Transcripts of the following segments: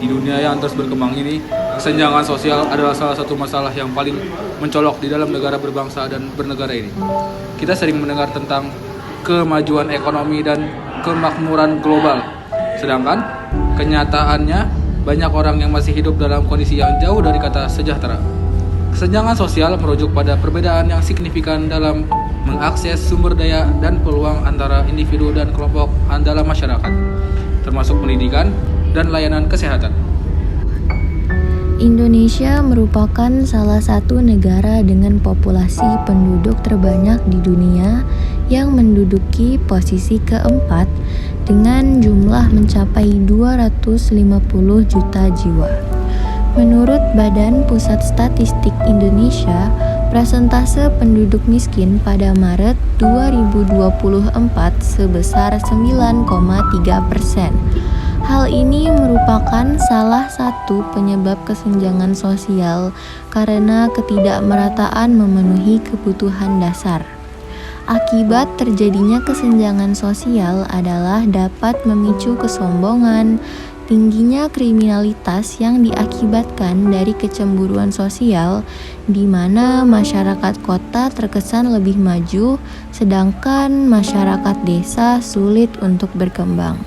dunia yang terus berkembang ini, kesenjangan sosial adalah salah satu masalah yang paling mencolok di dalam negara berbangsa dan bernegara ini. Kita sering mendengar tentang kemajuan ekonomi dan kemakmuran global, sedangkan kenyataannya banyak orang yang masih hidup dalam kondisi yang jauh dari kata sejahtera. Kesenjangan sosial merujuk pada perbedaan yang signifikan dalam mengakses sumber daya dan peluang antara individu dan kelompok dalam masyarakat, termasuk pendidikan dan layanan kesehatan. Indonesia merupakan salah satu negara dengan populasi penduduk terbanyak di dunia yang menduduki posisi keempat dengan jumlah mencapai 250 juta jiwa. Menurut Badan Pusat Statistik Indonesia, persentase penduduk miskin pada Maret 2024 sebesar 9,3%. Hal ini merupakan salah satu penyebab kesenjangan sosial karena ketidakmerataan memenuhi kebutuhan dasar. Akibat terjadinya kesenjangan sosial adalah dapat memicu kesombongan, tingginya kriminalitas yang diakibatkan dari kecemburuan sosial, di mana masyarakat kota terkesan lebih maju, sedangkan masyarakat desa sulit untuk berkembang.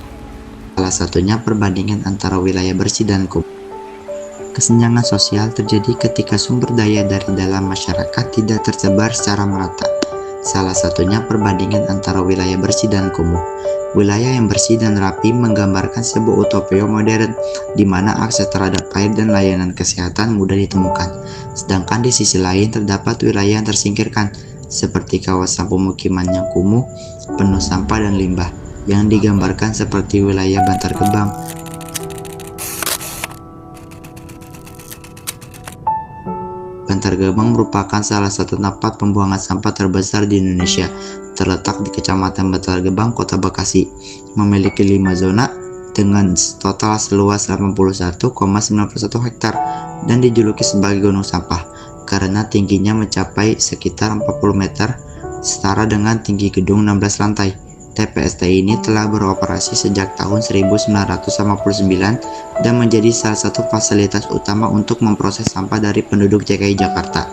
Salah satunya perbandingan antara wilayah bersih dan kumuh. Kesenjangan sosial terjadi ketika sumber daya dari dalam masyarakat tidak tersebar secara merata. Salah satunya perbandingan antara wilayah bersih dan kumuh. Wilayah yang bersih dan rapi menggambarkan sebuah utopia modern di mana akses terhadap air dan layanan kesehatan mudah ditemukan. Sedangkan di sisi lain terdapat wilayah yang tersingkirkan, seperti kawasan pemukiman yang kumuh, penuh sampah dan limbah, yang digambarkan seperti wilayah Bantar Gebang. Bantar Gebang merupakan salah satu tempat pembuangan sampah terbesar di Indonesia, terletak di Kecamatan Bantar Gebang, Kota Bekasi, memiliki 5 zona dengan total seluas 81,91 hektar dan dijuluki sebagai gunung sampah karena tingginya mencapai sekitar 40 meter, setara dengan tinggi gedung 16 lantai. TPST ini telah beroperasi sejak tahun 1959 dan menjadi salah satu fasilitas utama untuk memproses sampah dari penduduk DKI Jakarta.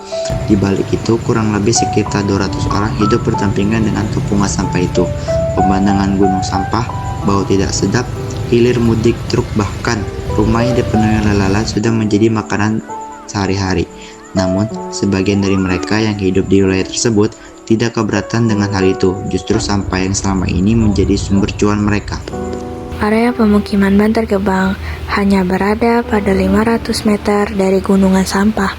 Di balik itu, kurang lebih sekitar 200 orang hidup berdampingan dengan tumpukan sampah itu. Pemandangan gunung sampah, bau tidak sedap, hilir mudik truk, bahkan rumah yang dipenuhi lalat sudah menjadi makanan sehari-hari. Namun, sebagian dari mereka yang hidup di wilayah tersebut tidak keberatan dengan hal itu, justru sampah yang selama ini menjadi sumber cuan mereka. Area pemukiman Bantar Gebang hanya berada pada 500 meter dari gunungan sampah,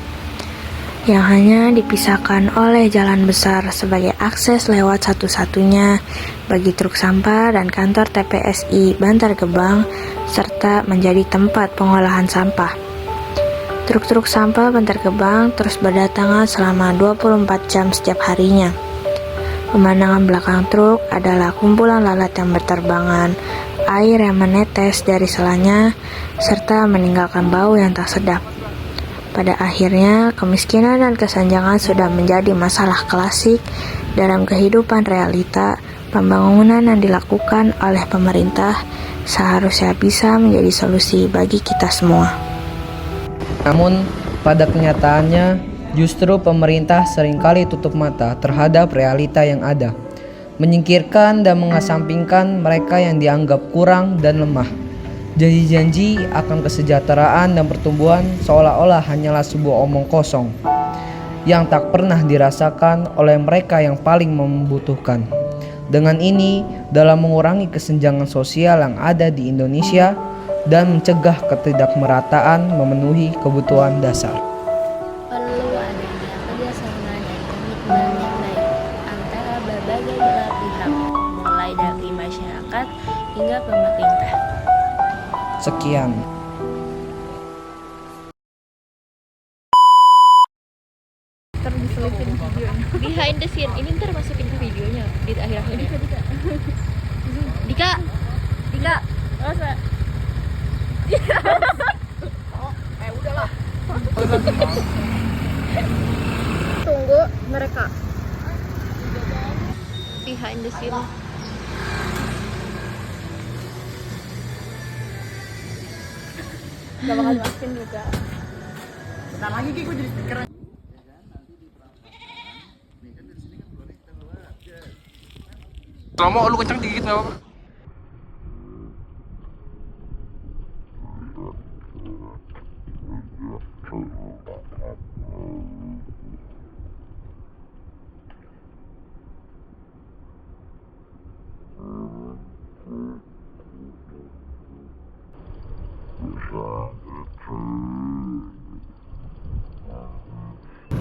yang hanya dipisahkan oleh jalan besar sebagai akses lewat satu-satunya bagi truk sampah dan kantor TPSI Bantar Gebang, serta menjadi tempat pengolahan sampah. Truk-truk sampah Bantar Gebang terus berdatangan selama 24 jam setiap harinya. Pemandangan belakang truk adalah kumpulan lalat yang berterbangan, air yang menetes dari selanya, serta meninggalkan bau yang tak sedap. Pada akhirnya, kemiskinan dan kesenjangan sudah menjadi masalah klasik dalam kehidupan realita. Pembangunan yang dilakukan oleh pemerintah seharusnya bisa menjadi solusi bagi kita semua. Namun, pada kenyataannya, justru pemerintah seringkali tutup mata terhadap realita yang ada, menyingkirkan dan mengesampingkan mereka yang dianggap kurang dan lemah. Janji-janji akan kesejahteraan dan pertumbuhan seolah-olah hanyalah sebuah omong kosong yang tak pernah dirasakan oleh mereka yang paling membutuhkan. Dengan ini, dalam mengurangi kesenjangan sosial yang ada di Indonesia dan mencegah ketidakmerataan memenuhi kebutuhan dasar. Perlu adanya kerjasama dan komitmen yang baik antara berbagai belah pihak, mulai dari masyarakat hingga pemerintah. Sekian. Behind the scene, ini ntar masukin ke videonya di akhir-akhirnya. Dika, masa? Udahlah. Tunggu mereka. Behind the scene. Gak bakal dimasukin juga. Bentar lagi Ki, gue jadi speaker. Kalau mau lu kencang dikit nggak apa-apa.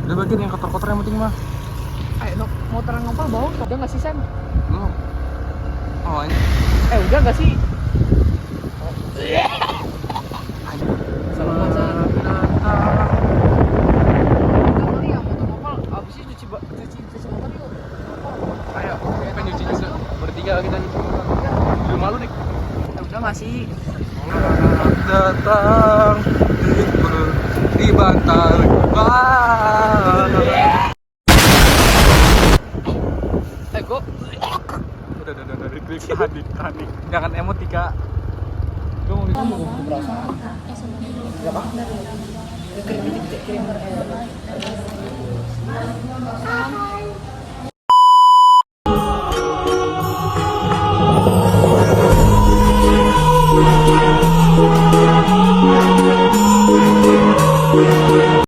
Udah bagian yang kotor-kotor yang penting mah. Ayo, motor yang ngompol bau, udah nggak sih Sam? Belum. Oh ini. Udah nggak sih? Selamat San. Kamu nih yang motor ngompol, abis itu cuci motor yuk. Ayo, pengen nyuci juga. Bertiga kita nyuci motor. Di rumah lu nih. Udah nggak sih? Datang di bantal bang. Gue Udah, tahan nih. Jangan emotika. Gue mau ngomong perasaan. Kirim